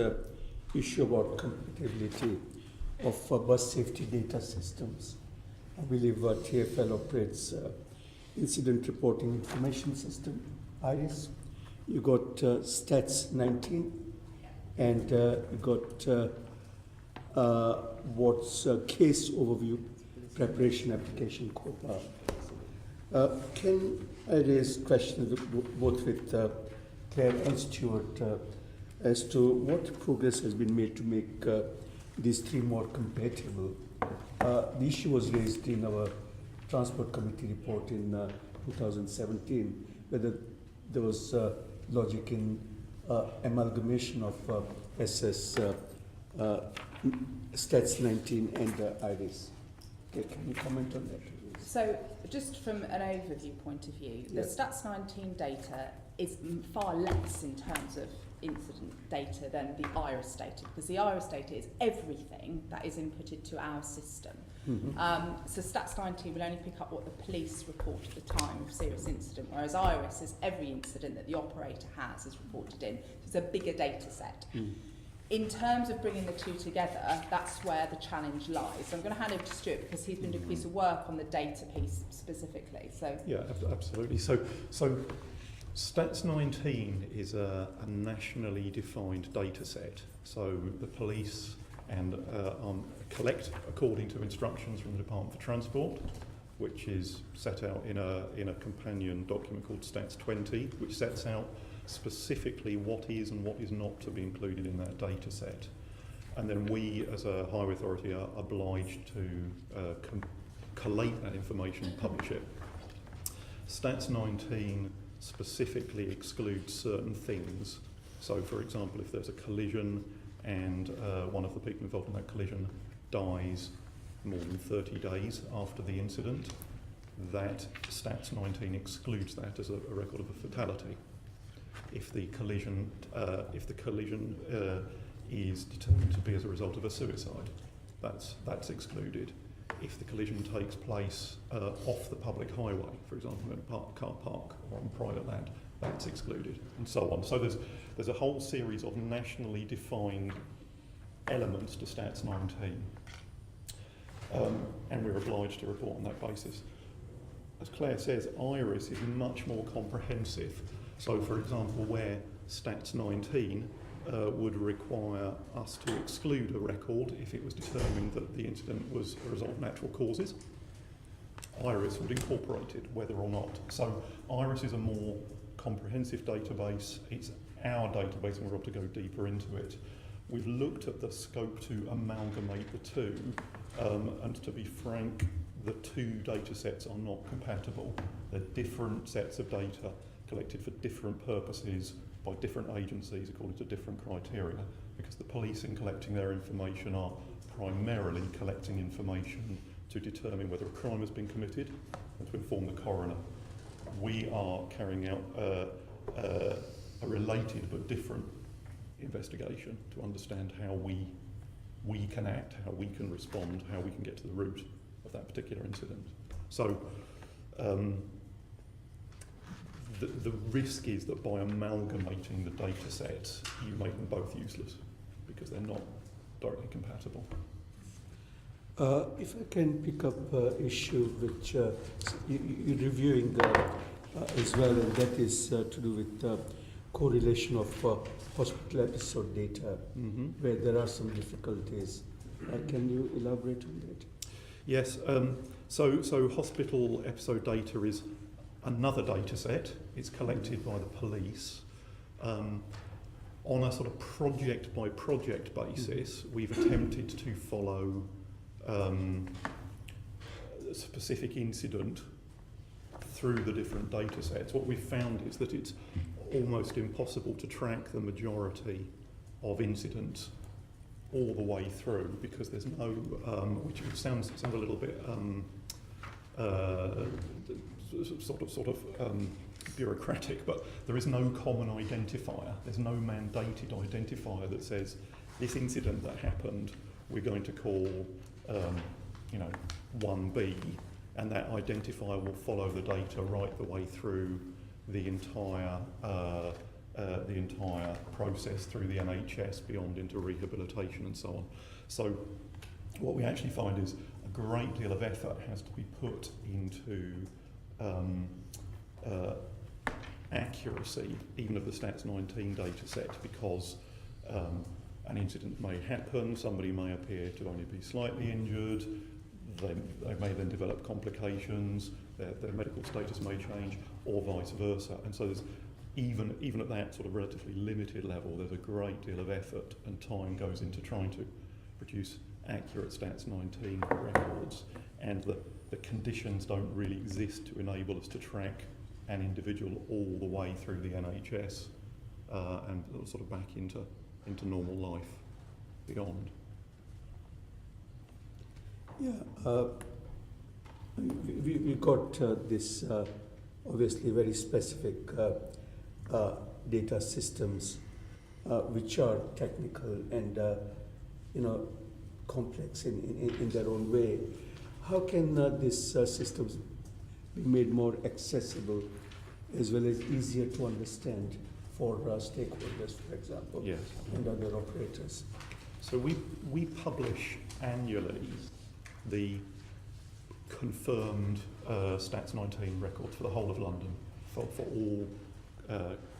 The issue about compatibility of bus safety data systems. I believe TfL operates incident reporting information system, IRIS. You got Stats 19, and you got what's case overview preparation application COPA. Can I raise questions both with Claire and Stuart as to what progress has been made to make these three more compatible? The issue was raised in our Transport Committee report in 2017, whether there was logic in amalgamation of SS Stats 19 and IRIS. Okay, can you comment on that? So, just from an overview point of view, the Stats 19 data is far less in terms of incident data than the IRIS data, because the IRIS data is everything that is inputted to our system. So Stats 19 will only pick up what the police report at the time of serious incident, whereas IRIS is every incident that the operator has is reported in. It's a bigger data set. In terms of bringing the two together, that's where the challenge lies. So I'm going to hand over to Stuart because he's been doing a piece of work on the data piece specifically. So yeah, absolutely. So Stats 19 is a nationally defined data set. So the police and collect according to instructions from the Department for Transport, which is set out in a companion document called Stats 20, which sets out specifically what is and what is not to be included in that data set. And then we, as a highway authority, are obliged to collate that information and publish it. Stats 19 specifically excludes certain things. So, for example, if there's a collision and one of the people involved in that collision dies more than 30 days after the incident, that Stats 19 excludes that as a record of a fatality. If the collision is determined to be as a result of a suicide, that's excluded. If the collision takes place off the public highway, for example, in a car park or on private land, that's excluded, and so on. So there's a whole series of nationally defined elements to Stats 19, and we're obliged to report on that basis. As Claire says, IRIS is much more comprehensive. So, for example, where Stats 19 would require us to exclude a record if it was determined that the incident was a result of natural causes, IRIS would incorporate it, whether or not. So IRIS is a more comprehensive database. It's our database, and we're able to go deeper into it. We've looked at the scope to amalgamate the two, and to be frank, the two data sets are not compatible. They're different sets of data collected for different purposes by different agencies according to different criteria, because the police, in collecting their information, are primarily collecting information to determine whether a crime has been committed and to inform the coroner. We are carrying out a related but different investigation to understand how we can act, how we can respond, how we can get to the root of that particular incident. So the risk is that by amalgamating the data sets, you make them both useless because they're not directly compatible. If I can pick up an issue which you're reviewing as well, and that is to do with correlation of hospital episode data, where there are some difficulties. Can you elaborate on that? Yes, so hospital episode data is another data set. It's collected by the police. On a sort of project by project basis, we've attempted to follow a specific incident through the different data sets. What we've found is that it's almost impossible to track the majority of incidents all the way through, because there's no, which sounds a little bit sort of bureaucratic, but there is no common identifier. There's no mandated identifier that says this incident that happened we're going to call 1B, and that identifier will follow the data right the way through the entire the entire process through the NHS beyond into rehabilitation and so on. So what we actually find is a great deal of effort has to be put into accuracy, even of the Stats 19 data set, because an incident may happen, somebody may appear to only be slightly injured, they may then develop complications, their medical status may change, or vice versa. And so there's even at that sort of relatively limited level, there's a great deal of effort and time goes into trying to produce accurate Stats 19 records, and the conditions don't really exist to enable us to track an individual all the way through the NHS and sort of back into normal life beyond. Yeah, we got this obviously very specific data systems which are technical and complex in their own way. How can these systems be made more accessible as well as easier to understand for stakeholders, for example, Yes. and other operators? So we publish annually the confirmed Stats 19 records for the whole of London for all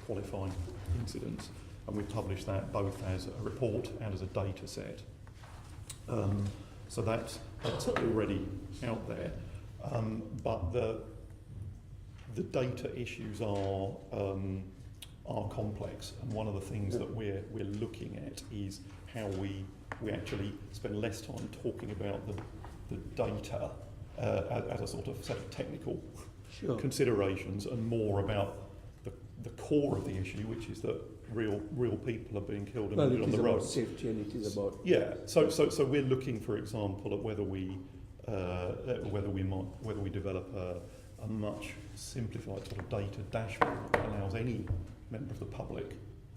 qualifying incidents, and we publish that both as a report and as a data set. So that's already out there, but the data issues are complex, and one of the things that we're looking at is how we actually spend less time talking about the data as a sort of set of technical considerations, and more about the core of the issue, which is that real people are being killed and injured on the road. It is about safety, and it is about So we're looking, for example, at whether we develop a much simplified sort of data dashboard that allows any member of the public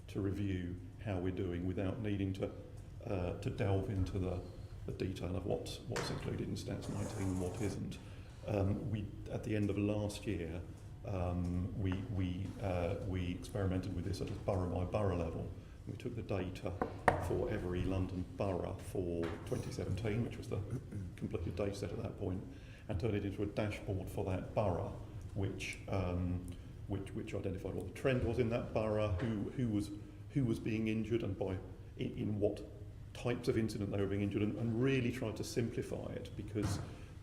to review how we're doing without needing to delve into the detail of what's included in Stats 19 and what isn't. We at the end of last year we experimented with this at a borough by borough level. We took the data for every London borough for 2017, which was the completed data set at that point, and turned it into a dashboard for that borough, which identified what the trend was in that borough, who was being injured, and in what types of incident they were being injured, and really tried to simplify it, because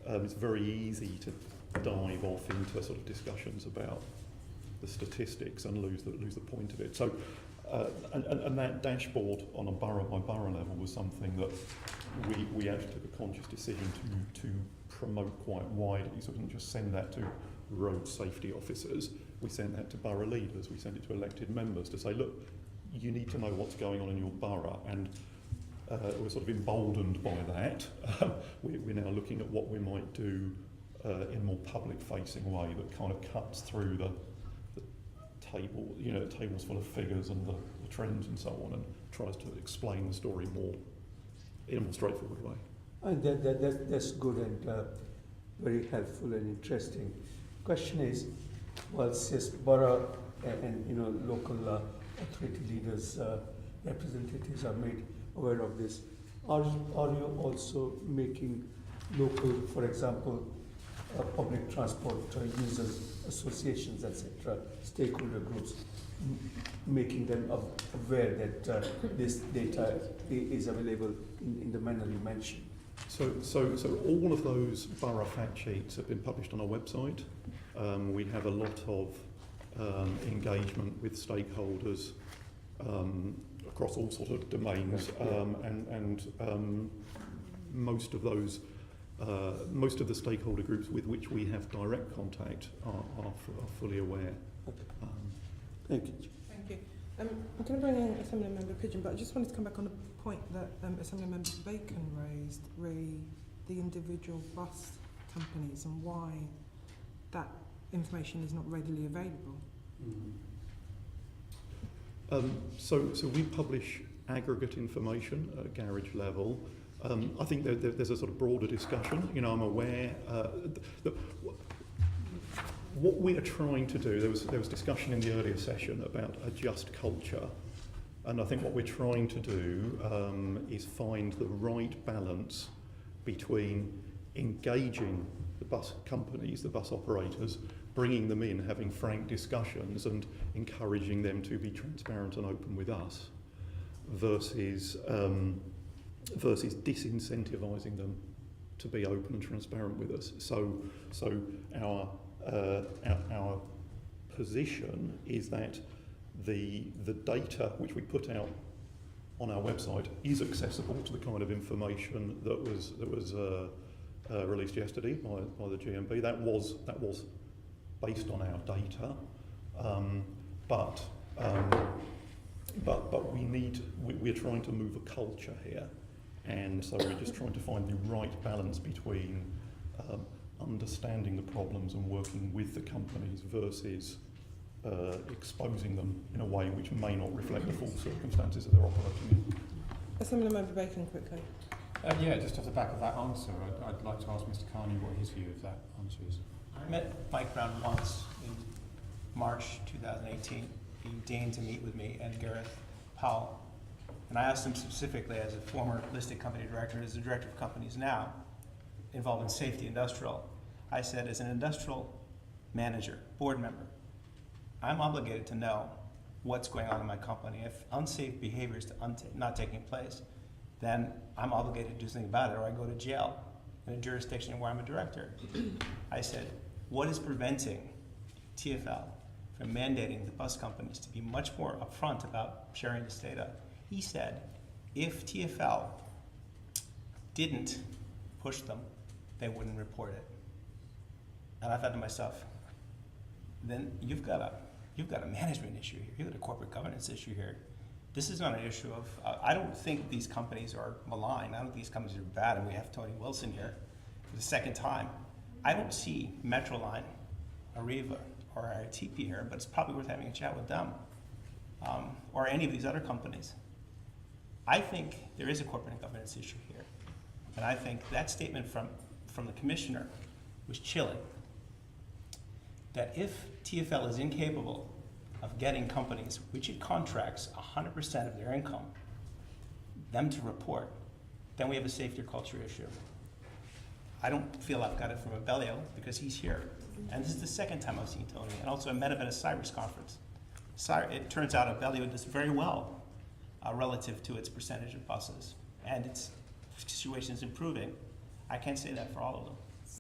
it's very easy to dive off into sort of discussions about the statistics and lose the point of it. So, and that dashboard on a borough by borough level was something that we actually took a conscious decision to promote quite widely. So we didn't just send that to road safety officers, we sent that to borough leaders, we sent it to elected members to say, look, you need to know what's going on in your borough, and we're sort of emboldened by that. We're now looking at what we might do in a more public-facing way that kind of cuts through the table, tables full of figures and the trends and so on, and tries to explain the story in a more straightforward way. And that's good and very helpful and interesting. Question is, well, since borough and local authority leaders, representatives are made aware of this, are you also making local, for example, public transport users associations, etc., stakeholder groups, making them aware that this data is available in the manner you mentioned? So all of those borough fact sheets have been published on our website. We have a lot of engagement with stakeholders across all sorts of domains, and most of the stakeholder groups with which we have direct contact are fully aware. Thank you. Thank you. I'm going to bring in Assembly Member Pigeon, but I just wanted to come back on the point that Assembly Member Bacon raised, the individual bus companies and why that information is not readily available. So we publish aggregate information at a garage level. I think there's a sort of broader discussion. I'm aware that what we are trying to do, there was discussion in the earlier session about a just culture, and I think what we're trying to do is find the right balance between engaging the bus companies, the bus operators, bringing them in, having frank discussions and encouraging them to be transparent and open with us, versus disincentivising them to be open and transparent with us. So our position is that the data which we put out on our website is accessible to the kind of information that was released yesterday by the GMB. That was based on our data, but we're trying to move a culture here, and so we're just trying to find the right balance between understanding the problems and working with the companies versus exposing them in a way which may not reflect the full circumstances that they're operating in. Assemblymember Bacon, quickly. Yeah, just off the back of that answer, I'd like to ask Mr. Kearney what his view of that answer is. I met Mike Brown once in March 2018. He deigned to meet with me and Gareth Powell. And I asked him specifically, as a former listed company director, as a director of companies now, involved in safety industrial, I said, as an industrial manager, board member, I'm obligated to know what's going on in my company. If unsafe behavior is not taking place, then I'm obligated to do something about it, or I go to jail in a jurisdiction where I'm a director. I said, what is preventing TfL from mandating the bus companies to be much more upfront about sharing this data? He said, if TfL didn't push them, they wouldn't report it. And I thought to myself, then you've got a management issue here. You've got a corporate governance issue here. This is not an issue of, I don't think these companies are malign. I don't think these companies are bad, and we have Tony Wilson here for the second time. I don't see Metroline, Arriva, or ITP here, but it's probably worth having a chat with them, or any of these other companies. I think there is a corporate governance issue here, and I think that statement from the commissioner was chilling. That if TfL is incapable of getting companies, which it contracts 100% of their income, them to report, then we have a safety or culture issue. I don't feel I've got it from Abellio because he's here. And this is the second time I've seen Tony. And also I met him at a Cyrus conference. It turns out Abellio does very well relative to its percentage of buses. And its situation is improving. I can't say that for all of them.